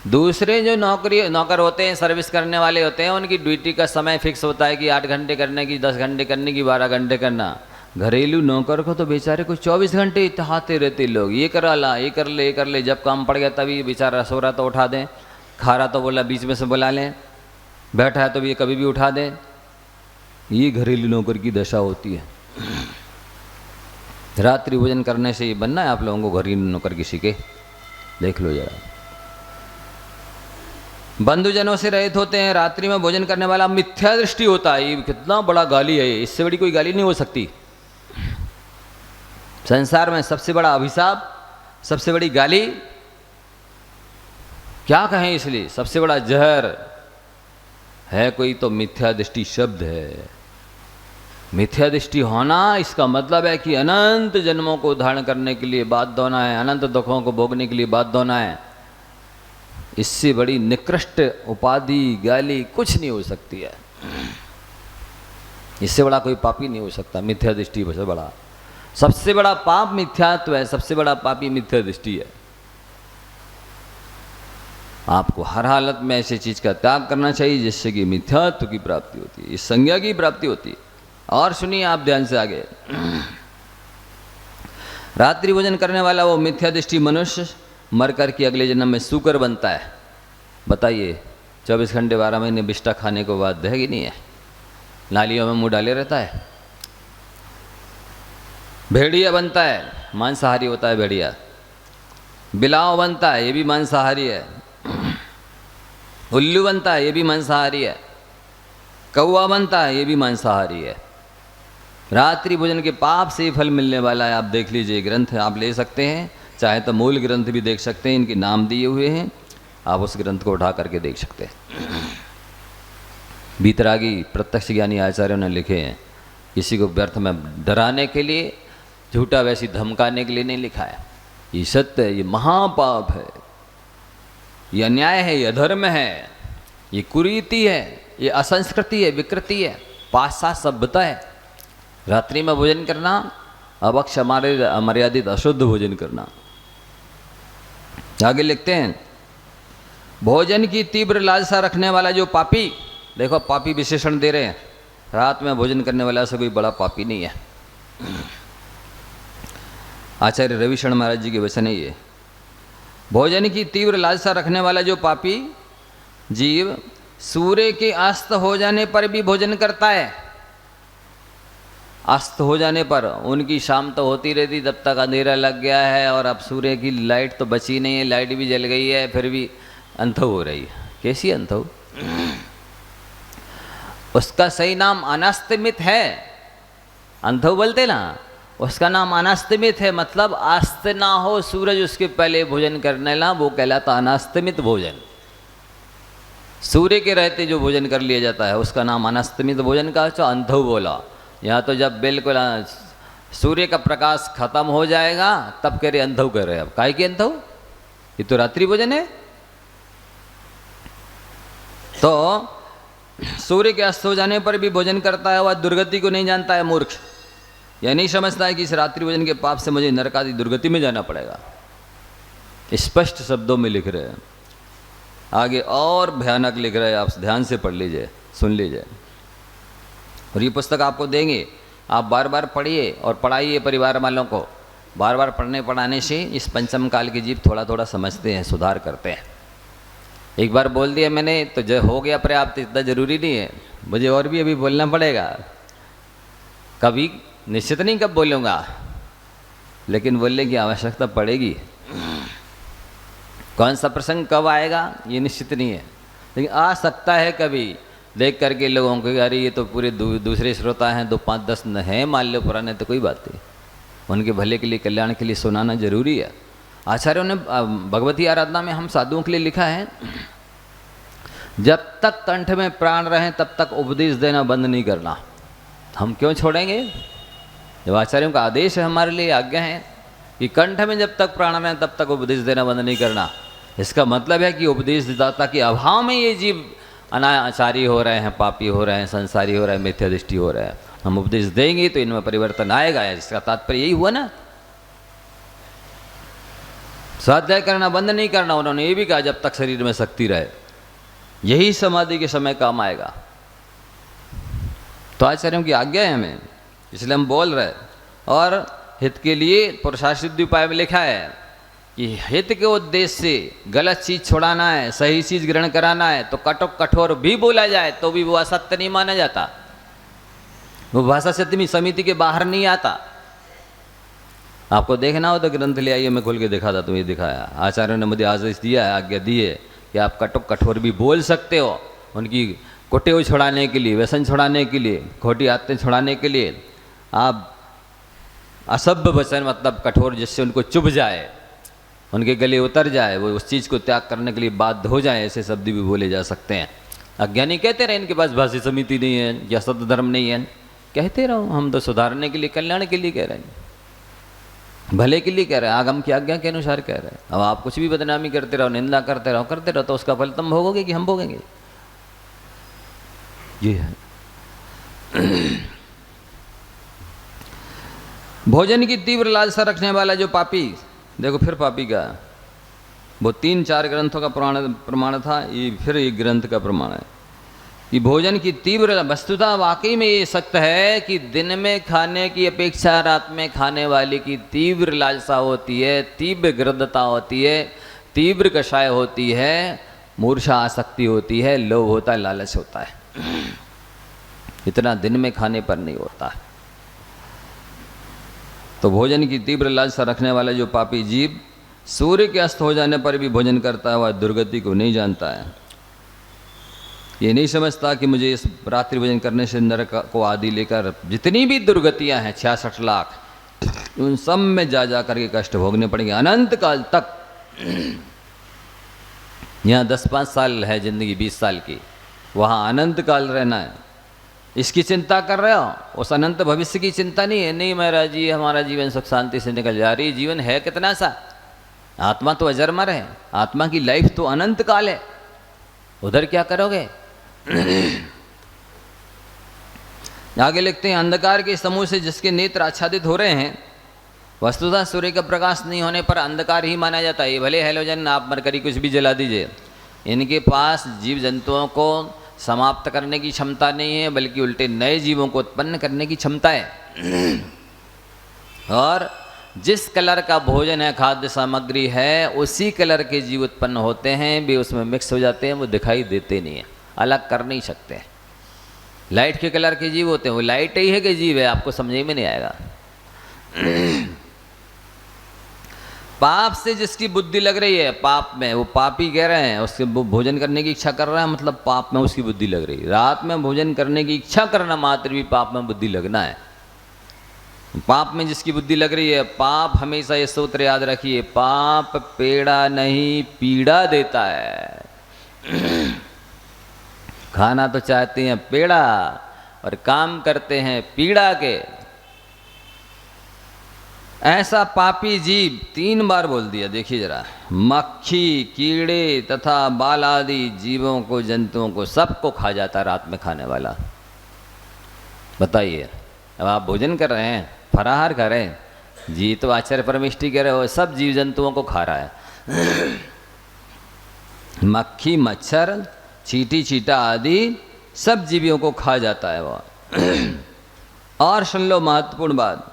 दूसरे जो नौकर होते हैं, सर्विस करने वाले होते हैं, उनकी ड्यूटी का समय फिक्स होता है कि 8 घंटे करने की, 10 घंटे करने की, 12 घंटे करना। घरेलू नौकर को तो बेचारे को 24 घंटे इतहाते रहते लोग, ये करा ला, ये कर ले, ये कर ले। जब काम पड़ गया तभी बेचारा सो रहा तो उठा दें, खा रहा तो बोला बीच में से बुला लें, बैठा है तो ये कभी भी उठा दें। ये घरेलू नौकर की दशा होती है। रात्रि भोजन करने से ही बनना है आप लोगों को घरेलू नौकर किसी के, देख लो जरा। बंधुजनों से रहित होते हैं। रात्रि में भोजन करने वाला मिथ्या दृष्टि होता है। ये कितना बड़ा गाली है, इससे बड़ी कोई गाली नहीं हो सकती। संसार में सबसे बड़ा अभिशाप, सबसे बड़ी गाली क्या कहें, इसलिए सबसे बड़ा जहर है कोई तो मिथ्या दृष्टि शब्द है। मिथ्या दृष्टि होना इसका मतलब है कि अनंत जन्मों को धारण करने के लिए बाध्य होना है, अनंत दुखों को भोगने के लिए बाध्य होना है। इससे बड़ी निकृष्ट उपाधि गाली कुछ नहीं हो सकती है। इससे बड़ा कोई पापी नहीं हो सकता। मिथ्या दृष्टि से बड़ा, सबसे बड़ा पाप मिथ्यात्व है, सबसे बड़ा पापी मिथ्या दृष्टि है। आपको हर हालत में ऐसी चीज का त्याग करना चाहिए जिससे कि मिथ्यात्व की प्राप्ति होती है, इस संज्ञा की प्राप्ति होती है। और सुनिए आप ध्यान से आगे। रात्रि भोजन करने वाला वो मिथ्या दृष्टि मनुष्य मर कर के अगले जन्म में सूकर बनता है। बताइए 24 घंटे 12 महीने बिष्टा खाने को बाध्य है कि नहीं है? नालियों में मुंह डाले रहता है। भेड़िया बनता है, मांसाहारी होता है भेड़िया। बिलाव बनता है, ये भी मांसाहारी है। उल्लू बनता है, ये भी मांसाहारी है। कौवा बनता है, ये भी मांसाहारी है। रात्रि भोजन के पाप से फल मिलने वाला है। आप देख लीजिए, ग्रंथ आप ले सकते हैं, चाहे तो मूल ग्रंथ भी देख सकते हैं, इनके नाम दिए हुए हैं, आप उस ग्रंथ को उठा करके देख सकते हैं। बीतरागी प्रत्यक्ष ज्ञानी आचार्यों ने लिखे हैं। किसी को व्यर्थ में डराने के लिए, झूठा वैसी धमकाने के लिए नहीं लिखा है। ये सत्य है, ये महापाप है, ये अन्याय है, ये अधर्म है, ये कुरीति है, ये असंस्कृति है, विकृति है, पाश्चात्य सभ्यता है। रात्रि में भोजन करना, अभक्ष अमर्यादित अशुद्ध भोजन करना। आगे लिखते हैं, भोजन की तीव्र लालसा रखने वाला जो पापी, देखो पापी विशेषण दे रहे हैं, रात में भोजन करने वाला से कोई बड़ा पापी नहीं है। आचार्य रविशरण महाराज जी के वचन है ये। भोजन की तीव्र लालसा रखने वाला जो पापी जीव सूर्य के अस्त हो जाने पर भी भोजन करता है। अस्त हो जाने पर, उनकी शाम तो होती रहती, तब तक अंधेरा लग गया है और अब सूर्य की लाइट तो बची नहीं है, लाइट भी जल गई है, फिर भी अंधो हो रही है। कैसी अंधो? उसका सही नाम अनास्तमित है। अंधो बोलते ना, उसका नाम अनास्तमित है, मतलब अस्त ना हो सूरज उसके पहले भोजन करने ला, वो कहलाता अनास्तमित भोजन। सूर्य के रहते जो भोजन कर लिया जाता है उसका नाम अनास्तमित भोजन का। अंधो बोला। यहाँ तो जब बिल्कुल सूर्य का प्रकाश खत्म हो जाएगा तब कह रहे अंधव कर रहे अब काय के अंधव, ये तो रात्रि भोजन है। तो सूर्य के अस्त हो जाने पर भी भोजन करता है, वह दुर्गति को नहीं जानता है मूर्ख। यह नहीं समझता है कि इस रात्रि भोजन के पाप से मुझे नरक आदि दुर्गति में जाना पड़ेगा। स्पष्ट शब्दों में लिख रहे हैं, आगे और भयानक लिख रहे हैं, आप ध्यान से पढ़ लीजिए, सुन लीजिए। और ये पुस्तक आपको देंगे, आप बार बार पढ़िए और पढ़ाइए परिवार वालों को। बार बार पढ़ने पढ़ाने से इस पंचम काल के जीव थोड़ा थोड़ा समझते हैं, सुधार करते हैं। एक बार बोल दिया मैंने तो जो हो गया पर्याप्त, इतना जरूरी नहीं है, मुझे और भी अभी बोलना पड़ेगा। कभी निश्चित नहीं कब बोलूँगा, लेकिन बोलने की आवश्यकता पड़ेगी। कौन सा प्रसंग कब आएगा ये निश्चित नहीं है, लेकिन आ सकता है कभी। देख करके लोगों को अरे ये तो पूरे दूसरे श्रोता हैं, 2 5 10 हैं मान लो पुराने, तो कोई बात नहीं, उनके भले के लिए कल्याण के लिए सुनाना जरूरी है। आचार्यों ने भगवती आराधना में हम साधुओं के लिए लिखा है, जब तक कंठ में प्राण रहें तब तक उपदेश देना बंद नहीं करना। हम क्यों छोड़ेंगे, जब आचार्यों का आदेश है, हमारे लिए आज्ञा है कि कंठ में जब तक प्राण रहें तब तक उपदेश देना बंद नहीं करना। इसका मतलब है कि उपदेशदाता के अभाव में ये जीव अनाचारी हो रहे हैं, पापी हो रहे हैं, संसारी हो रहे हैं, मिथ्या दृष्टि हो रहे हैं। हम उपदेश देंगे तो इनमें परिवर्तन आएगा, इसका तात्पर्य यही हुआ ना। स्वाध्याय करना बंद नहीं करना, उन्होंने ये भी कहा जब तक शरीर में शक्ति रहे, यही समाधि के समय काम आएगा। तो आचार्यों की आज्ञा है हमें, इसलिए हम बोल रहे। और हित के लिए पुरुषार्थ उपाय में लिखा है कि हित के उद्देश्य से गलत चीज छुड़ाना है, सही चीज ग्रहण कराना है, तो कठोर भी बोला जाए तो भी वो असत्य नहीं माना जाता, वो भाषा समिति के बाहर नहीं आता। आपको देखना हो तो ग्रंथ ले आइए, मैं खोल के दिखाता, तुम्हें दिखाया। आचार्यों ने मुझे आदेश दिया है, आज्ञा दी है कि आप कठोर भी बोल सकते हो, उनकी कुटेव छुड़ाने के लिए, व्यसन छुड़ाने के लिए, खोटी आदतें छुड़ाने के लिए। आप असभ्य वचन मतलब कठोर, जिससे उनको चुभ जाए, उनके गले उतर जाए, वो उस चीज़ को त्याग करने के लिए बाध्य हो जाए, ऐसे शब्द भी बोले जा सकते हैं। अज्ञानी कहते रहे इनके पास भाषी समिति नहीं है या सत्य धर्म नहीं है, कहते रहो, हम तो सुधारने के लिए, कल्याण के लिए कह रहे हैं, भले के लिए कह रहे हैं, आगम की आज्ञा के अनुसार कह रहे हैं। अब आप कुछ भी बदनामी करते रहो, निंदा करते रहो, तो उसका फल तुम भोगोगे कि हम भोगेंगे? ये है। भोजन की तीव्र लालसा रखने वाला जो पापी, देखो फिर पापी का, वो 3-4 ग्रंथों का प्रमाण था, ये फिर एक ग्रंथ का प्रमाण है कि भोजन की तीव्र, वस्तुतः वाकई में ये सत्य है कि दिन में खाने की अपेक्षा रात में खाने वाले की तीव्र लालसा होती है, तीव्र गृद्धता होती है, तीव्र कषाय होती है, मूर्छा आसक्ति होती है, लोभ होता है, लालच होता है। इतना दिन में खाने पर नहीं होता है। तो भोजन की तीव्र लालसा रखने वाला जो पापी जीव सूर्य के अस्त हो जाने पर भी भोजन करता है, वह दुर्गति को नहीं जानता है। ये नहीं समझता कि मुझे इस रात्रि भोजन करने से नरक को आदि लेकर जितनी भी दुर्गतियां हैं 66 लाख, उन सब में जा करके कष्ट भोगने पड़ेंगे अनंत काल तक। यहाँ 10-5 साल है जिंदगी, 20 साल की, वहाँ अनंत काल रहना है। इसकी चिंता कर रहे हो, उस अनंत भविष्य की चिंता नहीं है। नहीं महाराज जी, हमारा जीवन सुख शांति से निकल जा रही, जीवन है कितना सा, आत्मा तो अजरमर है, आत्मा की लाइफ तो अनंत काल है, उधर क्या करोगे? आगे लिखते हैं, अंधकार के समूह से जिसके नेत्र आच्छादित हो रहे हैं, वस्तुतः सूर्य का प्रकाश नहीं होने पर अंधकार ही माना जाता है। भले हेलोजन आप मरकरी कुछ भी जला दीजिए, इनके पास जीव जंतुओं को समाप्त करने की क्षमता नहीं है, बल्कि उल्टे नए जीवों को उत्पन्न करने की क्षमता है। और जिस कलर का भोजन है, खाद्य सामग्री है, उसी कलर के जीव उत्पन्न होते हैं, भी उसमें मिक्स हो जाते हैं, वो दिखाई देते नहीं है, अलग कर नहीं सकते। लाइट के कलर के जीव होते हैं, वो लाइट ही है कि जीव है, आपको समझ में नहीं आएगा। पाप से जिसकी बुद्धि लग रही है, पाप में, वो पापी कह रहे हैं, उसके वो भोजन करने की इच्छा कर रहा है, मतलब पाप में उसकी बुद्धि लग रही है। रात में भोजन करने की इच्छा करना मात्र भी पाप में बुद्धि लगना है। पाप में जिसकी बुद्धि लग रही है, पाप, हमेशा ये सूत्र याद रखिए, पाप पेड़ा नहीं पीड़ा देता है। खाना तो चाहते हैं पेड़ा और काम करते हैं पीड़ा के। ऐसा पापी जीव 3 बार बोल दिया, देखिए जरा, मक्खी, कीड़े तथा बाल आदि जीवों को, जंतुओं को, सबको खा जाता है रात में खाने वाला। बताइए, अब आप भोजन कर रहे हैं, फराहार कर रहे हैं, जी तो आचार्य परमिष्टि कह रहे हो, सब जीव जंतुओं को खा रहा है। मक्खी, मच्छर, चींटी, चींटा आदि सब जीवियों को खा जाता है वो। और सुन लो महत्वपूर्ण बात,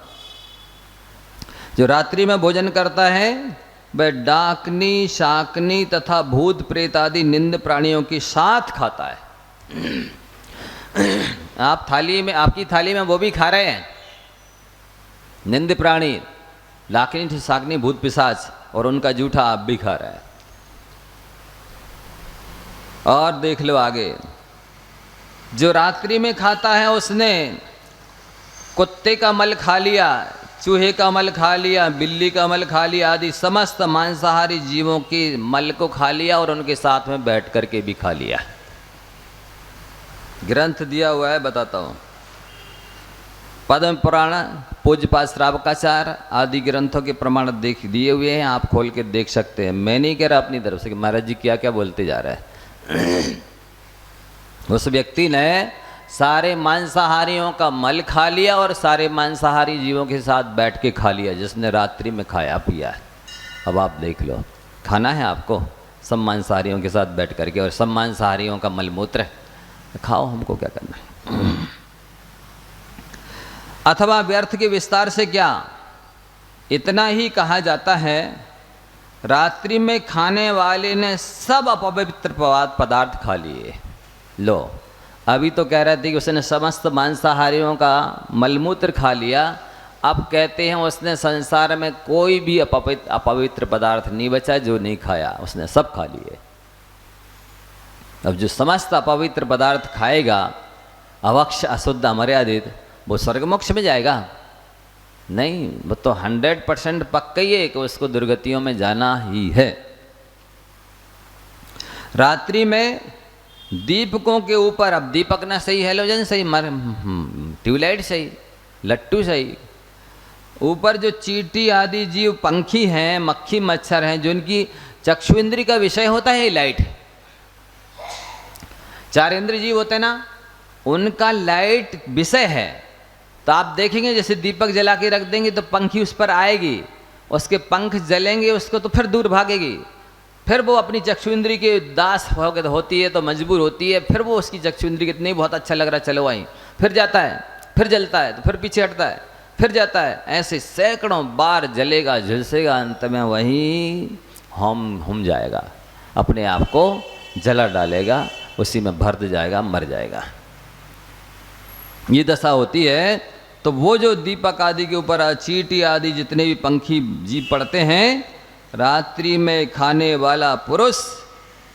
जो रात्रि में भोजन करता है वह डाकनी, शाकनी तथा भूत प्रेत आदि निंद प्राणियों के साथ खाता है। आप थाली में, आपकी थाली में वो भी खा रहे हैं, निंद प्राणी, लाकनी, शाकनी, भूत पिशाच, और उनका जूठा आप भी खा रहे हैं। और देख लो आगे, जो रात्रि में खाता है उसने कुत्ते का मल खा लिया, चूहे का मल खा लिया, बिल्ली का मल खा लिया, आदि समस्त मांसाहारी जीवों के मल को खा लिया और उनके साथ में बैठ करके भी खा लिया। ग्रंथ दिया हुआ है, बताता हूँ। पद्म पुराण, पूज्यपाद श्रावकाचार्य आदि ग्रंथों के प्रमाण देख दिए हुए हैं, आप खोल के देख सकते हैं। मैं नहीं कह रहा अपनी तरफ से कि महाराज जी क्या क्या बोलते जा रहा है। उस व्यक्ति ने सारे मांसाहारियों का मल खा लिया और सारे मांसाहारी जीवों के साथ बैठ के खा लिया, जिसने रात्रि में खाया पिया है। अब आप देख लो, खाना है आपको सब मांसाहारियों के साथ बैठ करके, और सब मांसाहारियों का मलमूत्र खाओ, हमको क्या करना है। अथवा व्यर्थ के विस्तार से क्या, इतना ही कहा जाता है, रात्रि में खाने वाले ने सब अपवित्र पदार्थ खा लिए। लो, अभी तो कह रहे थे कि उसने समस्त मांसाहारियों का मलमूत्र खा लिया, अब कहते हैं उसने संसार में कोई भी अपवित्र पदार्थ नहीं बचा जो नहीं खाया, उसने सब खा लिए। अब जो समस्त अपवित्र पदार्थ खाएगा, अवक्ष, अशुद्ध, अमर्यादित, वो स्वर्ग मोक्ष में जाएगा? नहीं, वो तो 100% पक्का ही है कि उसको दुर्गतियों में जाना ही है। रात्रि में दीपकों के ऊपर, अब दीपक ना सही, हेलोजन सही, ट्यूबलाइट सही, लट्टू सही, ऊपर जो चींटी आदि जीव, पंखी हैं, मक्खी, मच्छर हैं, जो इनकी चक्षु इंद्री का विषय होता है लाइट, 4 इंद्र जीव होते हैं ना, उनका लाइट विषय है। तो आप देखेंगे जैसे दीपक जला के रख देंगे तो पंखी उस पर आएगी, उसके पंख जलेंगे उसको, तो फिर दूर भागेगी, फिर वो अपनी चक्षु इंद्री के दास होती है तो मजबूर होती है, फिर वो उसकी चक्षु इंद्री के नहीं बहुत अच्छा लग रहा चलो वहीं, फिर जाता है, फिर जलता है, तो फिर पीछे हटता है, फिर जाता है, ऐसे सैकड़ों बार जलेगा, झुलसेगा, अंत में वहीं हम जाएगा, अपने आप को जला डालेगा, उसी में भर जाएगा, मर जाएगा। ये दशा होती है। तो वो जो दीपक आदि के ऊपर चींटी आदि जितने भी पंखी जीव पड़ते हैं, रात्रि में खाने वाला पुरुष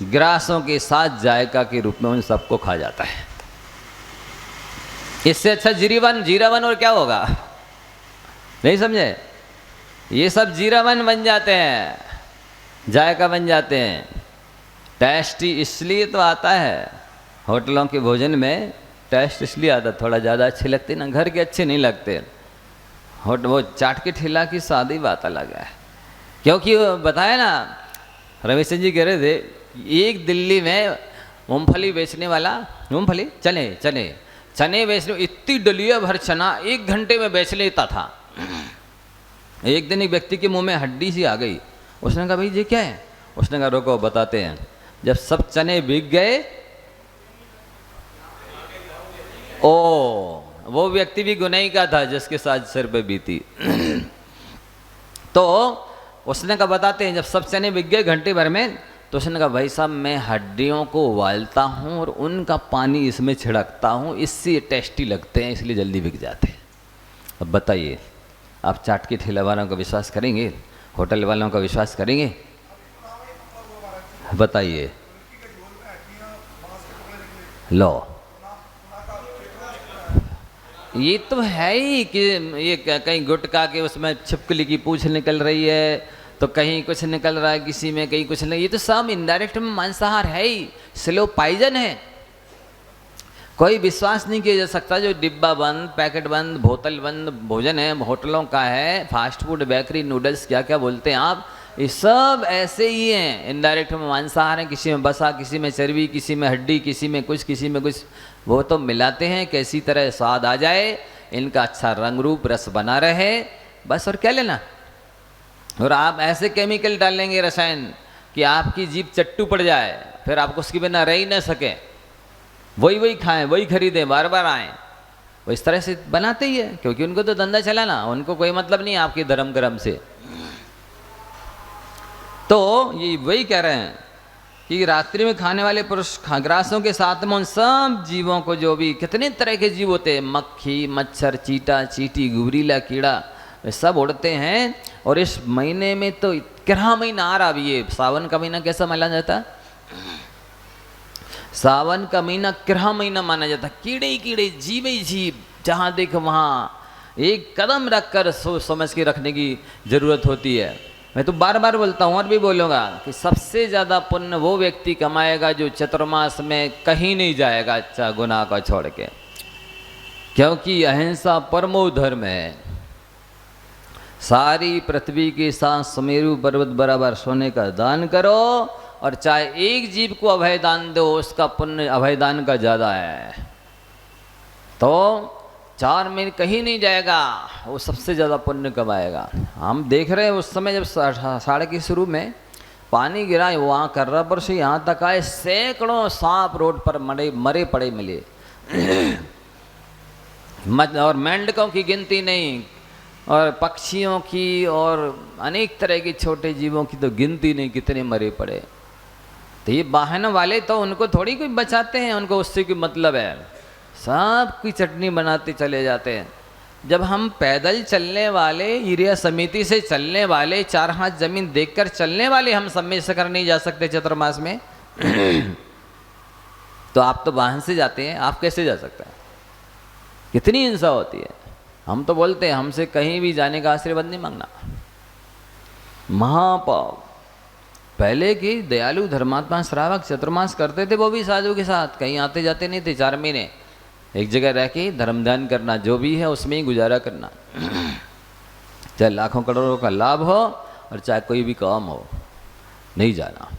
ग्रासों के साथ जायका के रूप में उन सबको खा जाता है। इससे अच्छा जीरावन और क्या होगा? नहीं समझे? ये सब जीरावन बन जाते हैं, जायका बन जाते हैं। टेस्ट इसलिए तो आता है होटलों के भोजन में, टेस्ट इसलिए आता, थोड़ा ज़्यादा अच्छे लगते ना, घर के अच्छे नहीं लगते। वो चाट के ठेला की सादी बात अलग है। क्योंकि बताया ना, रमेश जी कह रहे थे, एक दिल्ली में मूंगफली बेचने वाला, मूंगफली चने बेचने, इतनी डलिया भर चना 1 घंटे में बेच लेता था। एक दिन एक व्यक्ति के मुंह में हड्डी सी आ गई। उसने कहा भाई ये क्या है? उसने कहा रोको बताते हैं। जब सब चने बिक गए, वो व्यक्ति भी गुनाही का था जिसके साथ सिर पे बीती। तो उसने कहा बताते हैं, जब सब चने बिक गए घंटे भर में, तो उसने कहा भाई साहब मैं हड्डियों को उबालता हूँ और उनका पानी इसमें छिड़कता हूँ, इससे टेस्टी लगते हैं, इसलिए जल्दी बिक जाते हैं। अब बताइए, आप चाट के ठेला वालों का विश्वास करेंगे? होटल वालों का विश्वास करेंगे? बताइए। लो, ये तो है ही कि ये कहीं गुटखा के उसमें छिपकली की पूंछ निकल रही है, तो कहीं कुछ निकल रहा है किसी में, कहीं कुछ नहीं। ये तो सब इनडायरेक्ट में मांसाहार है ही, स्लो पॉइजन है। कोई विश्वास नहीं किया जा सकता जो डिब्बा बंद, पैकेट बंद, बोतल बंद भोजन है, होटलों का है, फास्ट फूड, बेकरी, नूडल्स, क्या क्या बोलते हैं आप, ये सब ऐसे ही हैं। इनडायरेक्ट में मांसाहार है, किसी में बसा, किसी में चर्बी, किसी में हड्डी, किसी में कुछ, किसी में कुछ। वो तो मिलाते हैं कैसी तरह स्वाद आ जाए, इनका अच्छा रंग रूप रस बना रहे, बस। और क्या लेना। और आप ऐसे केमिकल डालेंगे, रसायन, कि आपकी जीभ चट्टू पड़ जाए, फिर आपको उसके बिना रह ही ना सके, वही खाएं, वही खरीदें, बार बार आएँ। वो इस तरह से बनाते ही है, क्योंकि उनको तो धंधा चलाना, उनको कोई मतलब नहीं आपके धर्म कर्म से। तो ये वही कह रहे हैं कि रात्रि में खाने वाले पुरुष ग्रासों के साथ में उन सब जीवों को, जो भी कितने तरह के जीव होते हैं, मक्खी, मच्छर, चीटा, चींटी, गुबरीला कीड़ा, वे सब उड़ते हैं। और इस महीने में तो कितना महीना आ रहा, अभी ये सावन का महीना कैसा माना जाता है? सावन का महीना कितना महीना माना जाता है। कीड़े ही कीड़े, जीव ही जीव, जहाँ देखो वहाँ एक कदम रख कर सोच समझ के रखने की जरूरत होती है। मैं तो बार बार बोलता हूँ और भी बोलूँगा कि सबसे ज़्यादा पुण्य वो व्यक्ति कमाएगा जो चतुर्मास में कहीं नहीं जाएगा अच्छा गुनाह का छोड़ के, क्योंकि अहिंसा परमो धर्म है। सारी पृथ्वी के साथ सुमेरु पर्वत बराबर सोने का दान करो, और चाहे एक जीव को अभय दान दो, उसका पुण्य अभय दान का ज़्यादा है। तो 4 महीने कहीं नहीं जाएगा, वो सबसे ज़्यादा पुण्य कमाएगा। हम देख रहे हैं उस समय जब साढ़े के शुरू में पानी गिरा, वहाँ कर्रापुर से यहाँ तक आए सैकड़ों सांप रोड पर मरे पड़े मिले। और मेंढकों की गिनती नहीं, और पक्षियों की, और अनेक तरह के छोटे जीवों की तो गिनती नहीं, कितने मरे पड़े। तो ये वाहन वाले तो उनको थोड़ी कोई बचाते हैं, उनको उससे कोई मतलब है, सब की चटनी बनाते चले जाते हैं। जब हम पैदल चलने वाले, एरिया समिति से चलने वाले, 4 हाथ जमीन देखकर चलने वाले हम समय से कर नहीं जा सकते चतुर्मास में तो आप तो वाहन से जाते हैं, आप कैसे जा सकते हैं? कितनी हिंसा होती है। हम तो बोलते हैं हमसे कहीं भी जाने का आशीर्वाद नहीं मांगना। महापाप। पहले की दयालु धर्मात्मा श्रावक चतुर्मास करते थे, वो भी साधु के साथ, कहीं आते जाते नहीं थे। 4 महीने एक जगह रह के धर्म ध्यान करना, जो भी है उसमें ही गुजारा करना, चाहे लाखों करोड़ों का लाभ हो और चाहे कोई भी काम हो, नहीं जाना।